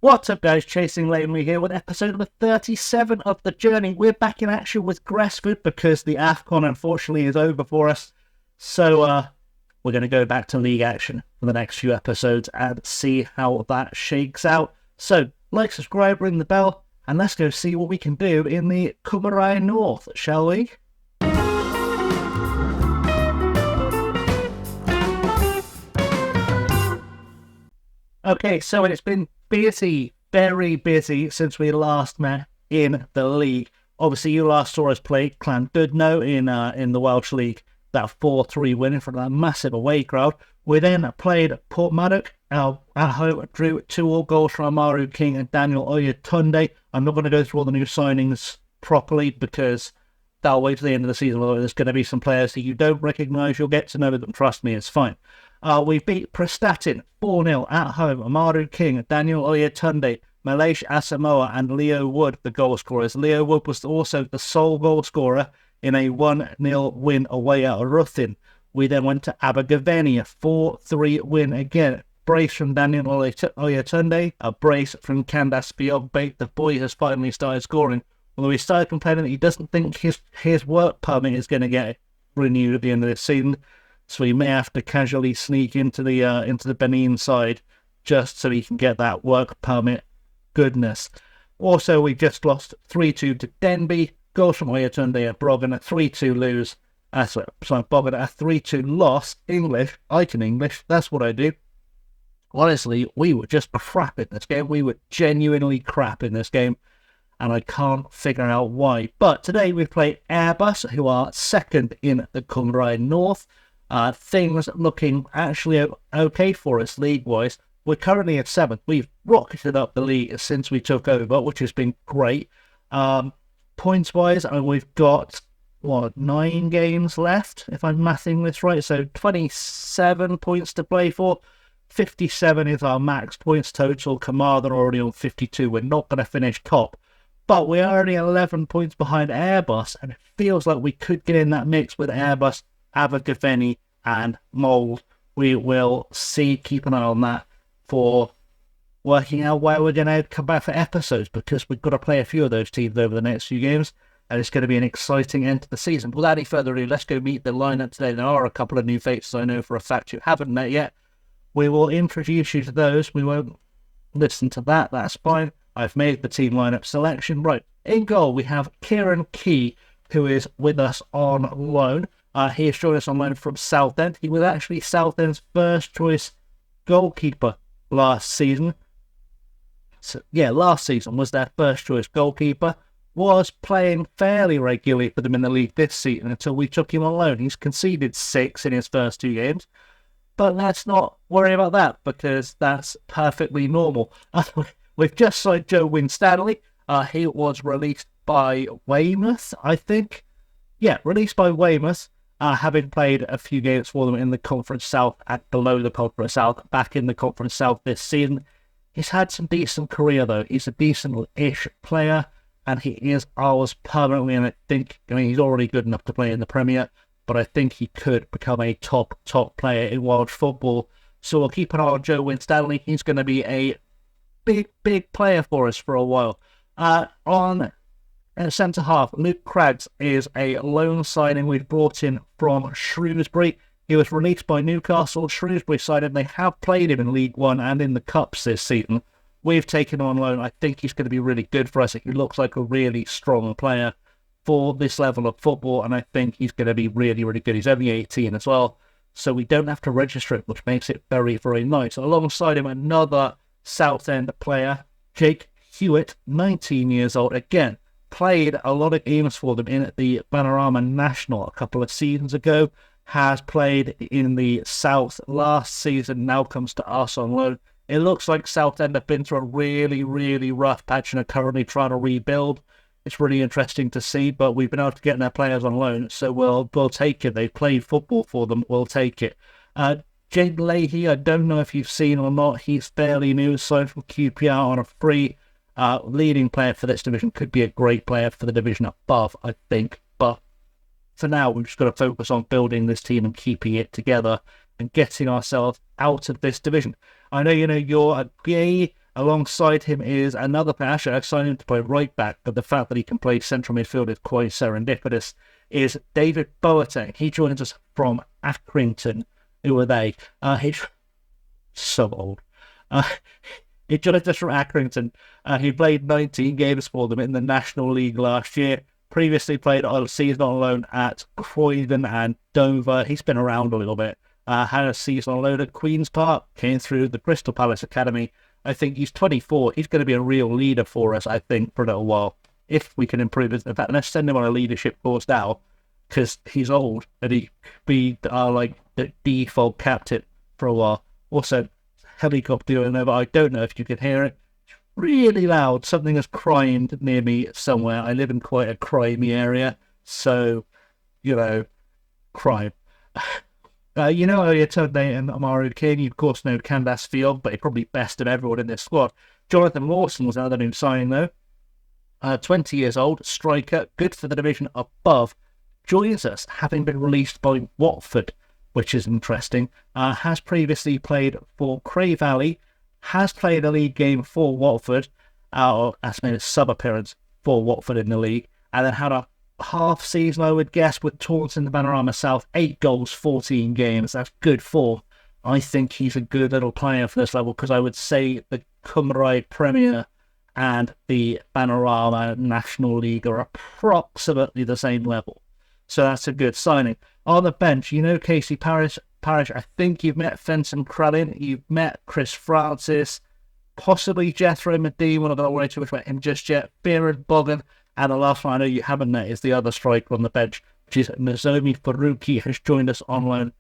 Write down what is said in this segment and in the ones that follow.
What's up, guys? Chasing Langley here with episode number 37 of The Journey. We're back in action with Gresford because the AFCON unfortunately is over for us. So we're going to go back to league action for the next few episodes and see how that shakes out. So like, subscribe, ring the bell, and let's go see what we can do in the Cymru North, shall we? Okay, so it's been busy, very busy since we last met in the league. Obviously, you last saw us play Llandudno in the Welsh League, that 4-3 win in front of that massive away crowd. We then played Portmadog at home, drew 2 goals from Amaru King and Daniel Oyetunde. I'm not going to go through all the new signings properly because that'll wait till the end of the season. Although there's going to be some players that you don't recognise, you'll get to know them. Trust me, it's fine. We beat Prestatyn 4-0 at home. Amaru King, Daniel Oyetunde, Malaysia Asamoah and Leo Wood, the goal scorers. Leo Wood was also the sole goal scorer in a 1-0 win away at Ruthin. We then went to Abergavenny, a 4-3 win again. Brace from Daniel Oyetunde, a brace from Candace Biogbe. The boy has finally started scoring, although he started complaining that he doesn't think his work permit is going to get renewed at the end of this season. So he may have to casually sneak into the Benin side just so he can get that work permit goodness. Also, we just lost 3-2 to Denby. Goals from Oyetunde and Brogan, a 3-2 lose. Brogan, a 3-2 loss. English, I can English, that's what I do. Honestly, we were just crap in this game. We were genuinely crap in this game, and I can't figure out why. But today we play Airbus, who are second in the Cymru North. Things looking actually okay for us league-wise. We're currently at 7th. We've rocketed up the league since we took over, which has been great. Points-wise, we've got, 9 games left, if I'm mathing this right. So 27 points to play for. 57 is our max points total. Carmarthen already on 52. We're not going to finish top. But we're already 11 points behind Airbus, and it feels like we could get in that mix with Airbus, Abergavenny and Mould. We will see, keep an eye on that for working out where we're going to come back for episodes, because we've got to play a few of those teams over the next few games, and it's going to be an exciting end to the season. Without any further ado, let's go meet the lineup today. There are a couple of new faces I know for a fact you haven't met yet. We will introduce you to those. We won't listen to that, that's fine. I've made the team lineup selection. Right, in goal we have Kieran Key, who is with us on loan. He has joined us on loan from Southend. He was actually Southend's first choice goalkeeper last season. So, last season was their first choice goalkeeper. Was playing fairly regularly for them in the league this season until we took him on loan. He's conceded 6 in his first 2 games. But let's not worry about that, because that's perfectly normal. We've just signed Joe Winstanley. He was released by Weymouth, I think. Yeah, released by Weymouth. Having played a few games for them in the Conference South and below the Conference South, back in the Conference South this season. He's had some decent career, though. He's a decent-ish player, and he is ours permanently, and he's already good enough to play in the Premier, but I think he could become a top player in Welsh football. So we'll keep an eye on Joe Winstanley. He's going to be a big player for us for a while. On centre half, Luke Craggs is a loan signing we've brought in from Shrewsbury. He was released by Newcastle. Shrewsbury signed him. They have played him in League One and in the Cups this season. We've taken him on loan. I think he's going to be really good for us. He looks like a really strong player for this level of football, and I think he's going to be really good. He's only 18 as well, so we don't have to register him, which makes it very nice. Alongside him, another Southend player, Jake Hewitt, 19 years old. Again, played a lot of games for them in the Panorama National a couple of seasons ago, has played in the South last season, now comes to us on loan. It looks like Southend have been through a really rough patch and are currently trying to rebuild. It's really interesting to see, but we've been able to get their players on loan, so we'll take it. They've played football for them, we'll take it. Jade Leahy, I don't know if you've seen or not, he's fairly new, signed from QPR on a free. Leading player for this division, could be a great player for the division above, I think, but for now we've just got to focus on building this team and keeping it together and getting ourselves out of this division. I know you're a gay Alongside him is another player. Actually, I signed him to play right back, but the fact that he can play central midfield is quite serendipitous. Is David Boateng. He joins us from Accrington. Who are they? He's so old. Uh, he joined us from Accrington. He played 19 games for them in the National League last year. Previously played a season on loan at Croydon and Dover. He's been around a little bit. Had a season on loan at Queen's Park. Came through the Crystal Palace Academy. I think he's 24. He's going to be a real leader for us, I think, for a little while. If we can improve it. In fact, let's send him on a leadership course now, because he's old and he could be like the default captain for a while. Also, helicopter going over. I don't know if you can hear it. It's really loud. Something has crimed near me somewhere. I live in quite a crimey area, so, crime. Oyatunde and Amaru King, you of course know Candace Field, but he's probably best of everyone in this squad. Jonathan Lawson was another new signing though. 20 years old, striker, good for the division above. Joins us, having been released by Watford, which is interesting. Has previously played for Cray Valley, has played a league game for Watford, or has made a sub-appearance for Watford in the league, and then had a half season, I would guess, with Taunton and Panorama South. 8 goals, 14 games. That's good form. I think he's a good little player for this level, because I would say the Cymraeg Premier and the Panorama National League are approximately the same level. So that's a good signing. On the bench, Casey Parish. I think you've met Fenton Crellin. You've met Chris Francis. Possibly Jethro Medine. We're not going to worry too much about him just yet. Behrad Bogan. And the last one I know you haven't met is the other striker on the bench, which is Nozomi Faruqi, has joined us on loan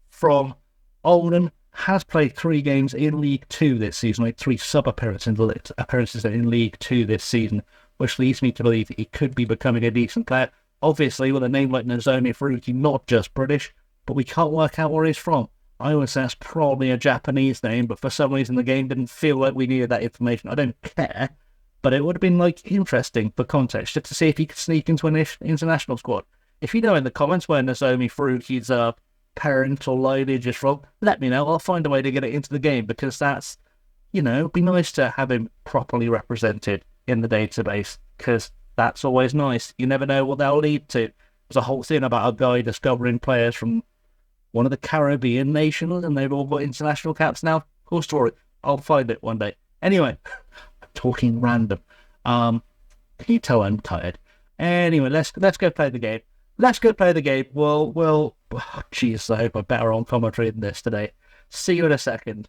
from Oldham. Has played 3 games in League 2 this season, like 3 sub-appearances in League 2 this season, which leads me to believe that he could be becoming a decent player. Obviously, with a name like Nozomi Faruqi, not just British, but we can't work out where he's from. I always say that's probably a Japanese name, but for some reason the game didn't feel like we needed that information. I don't care. But it would have been interesting for context, just to see if he could sneak into an international squad. If you know in the comments where Nozomi Faruqi's parental lineage is from, let me know. I'll find a way to get it into the game, because that's, it'd be nice to have him properly represented in the database, because that's always nice. You never know what that'll lead to. There's a whole thing about a guy discovering players from one of the Caribbean nations, and they've all got international caps now. Cool story. I'll find it one day. Anyway. Talking random. Can you tell I'm tired? Anyway, let's go play the game. Well, jeez, I hope I'm better on commentary than this today. See you in a second.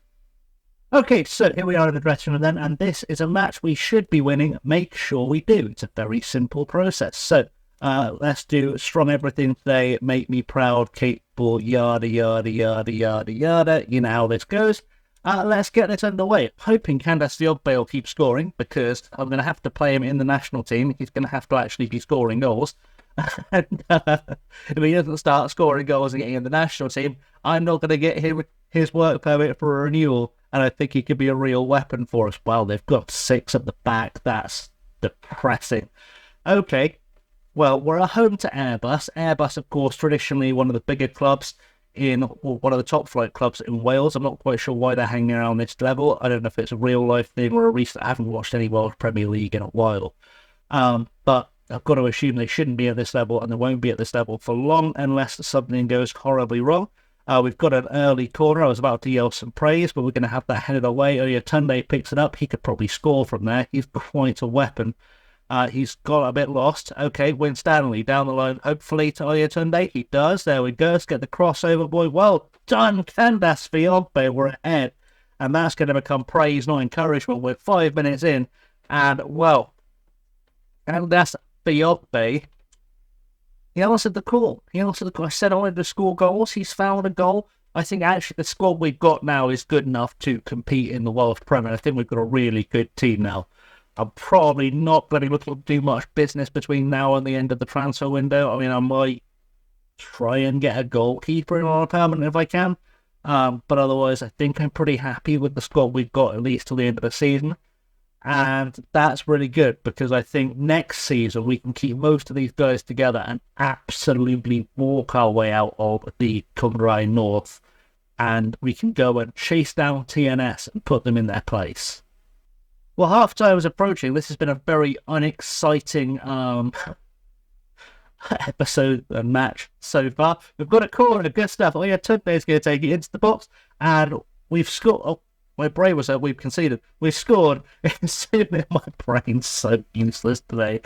Okay, so here we are in the dressing room then, and this is a match we should be winning. Make sure we do. It's a very simple process. So, let's do strong everything today. Make me proud, capable, yada, yada, yada, yada, yada. You know how this goes. Let's get this underway. Hoping Candace Fiogbe will keep scoring, because I'm going to have to play him in the national team. He's going to have to actually be scoring goals. And, if he doesn't start scoring goals and getting in the national team, I'm not going to get him his work permit for a renewal. And I think he could be a real weapon for us. Well, they've got 6 at the back. That's depressing. Okay, well, we're at home to Airbus. Airbus, of course, traditionally one of the bigger clubs one of the top flight clubs in Wales. I'm not quite sure why they're hanging around this level. I don't know if it's a real life thing or a recent. I haven't watched any Welsh Premier League in a while. But I've got to assume they shouldn't be at this level, and they won't be at this level for long unless something goes horribly wrong. We've got an early corner. I was about to yell some praise, but we're going to have that headed away. Oyatunde picks it up. He could probably score from there. He's quite a weapon. He's got a bit lost. Okay, Winstanley down the line, hopefully to Oyatunde. He does. There we go. Let's get the crossover, boy. Well done, Candace Fiogbe. We're ahead. And that's going to become praise, not encouragement. We're 5 minutes in. And, well, Candace Fiogbe, he answered the call. I said I wanted to score goals. He's found a goal. I think actually the squad we've got now is good enough to compete in the Welsh Premier. I think we've got a really good team now. I'm probably not going to be looking to do much business between now and the end of the transfer window. I mean, I might try and get a goalkeeper in on a permanent if I can. But otherwise, I think I'm pretty happy with the squad we've got, at least till the end of the season. And that's really good, because I think next season we can keep most of these guys together and absolutely walk our way out of the Cymraeg North. And we can go and chase down TNS and put them in their place. Well, half time is approaching. This has been a very unexciting episode and match so far. We've got a corner, good stuff. Oh yeah, Tudbay's going to take it into the box, and we've scored. Oh, my brain was that we've conceded. We've scored. My brain's so useless today.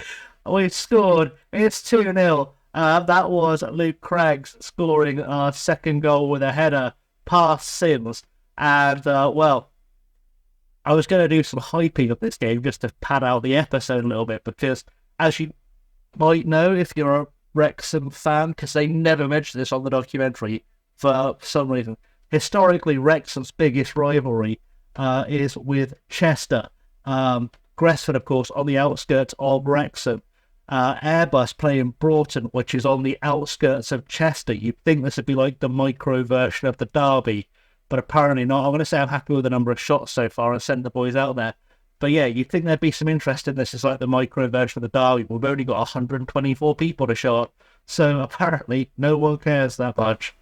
We've scored. It's 2-0. That was Luke Craggs scoring our second goal with a header past Sims. And, well, I was going to do some hyping of this game just to pad out the episode a little bit because, as you might know if you're a Wrexham fan, because they never mention this on the documentary for some reason. Historically, Wrexham's biggest rivalry is with Chester. Gresford, of course, on the outskirts of Wrexham. Airbus playing Broughton, which is on the outskirts of Chester. You'd think this would be like the micro version of the derby, but apparently not. I'm going to say I'm happy with the number of shots so far and send the boys out there. But yeah, you'd think there'd be some interest in this. It's like the micro version of the derby. We've only got 124 people to show up, so apparently no one cares that much.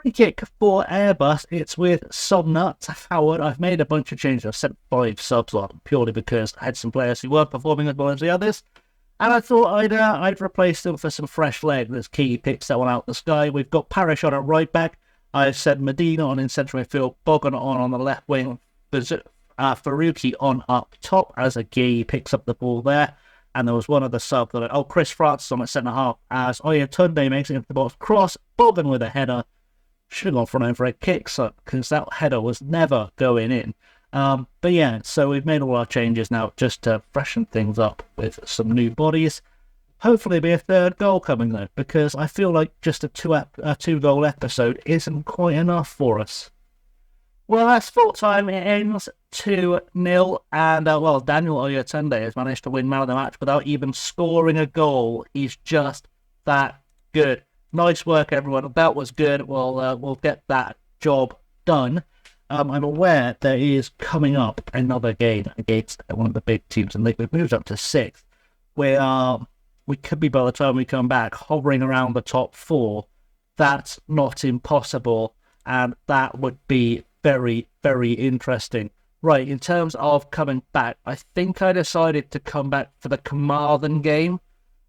Free kick for Airbus. It's with Somnut Howard. I've made a bunch of changes. I've sent 5 subs on purely because I had some players who weren't performing as well as the others. And I thought I'd replace them for some fresh legs. There's Key picks that one out the sky. We've got Parrish on at right back. I've set Medina on in central midfield. Bogan on the left wing. Faruqi on up top as a Gee picks up the ball there. And there was one other sub that Chris Francis on at centre half as Oyatunde makes it into the box. Cross, Bogan with a header. Should have gone for an overhead kick because that header was never going in. But yeah, so we've made all our changes now just to freshen things up with some new bodies. Hopefully be a third goal coming though, because I feel like just a two-goal episode isn't quite enough for us. Well, that's full time. It ends 2-0, and well, Daniel Oyatunde has managed to win man of the match without even scoring a goal. He's just that good. Nice work, everyone. That was good. We'll get that job done. I'm aware there is coming up another game against one of the big teams, and we've moved up to 6th. We could be, by the time we come back, hovering around the top 4. That's not impossible, and that would be very, very interesting. Right, in terms of coming back, I think I decided to come back for the Carmarthen game.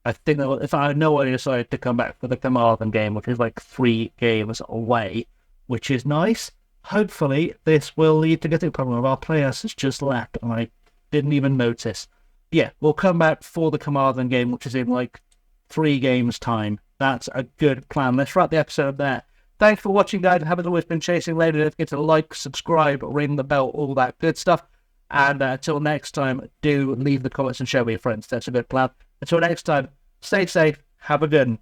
I think that if I know I decided to come back for the Carmarthen game, which is like 3 games away, which is nice. Hopefully, this will lead to getting a problem of our players has just left, and I didn't even notice. Yeah, we'll come back for the Carmarthen game, which is in like 3 games' time. That's a good plan. Let's wrap the episode there. Thanks for watching, guys. Haven't always been chasing later. Don't forget to like, subscribe, ring the bell, all that good stuff. And until next time, do leave the comments and share with your friends. That's a good plan. Until next time, stay safe. Have a good one.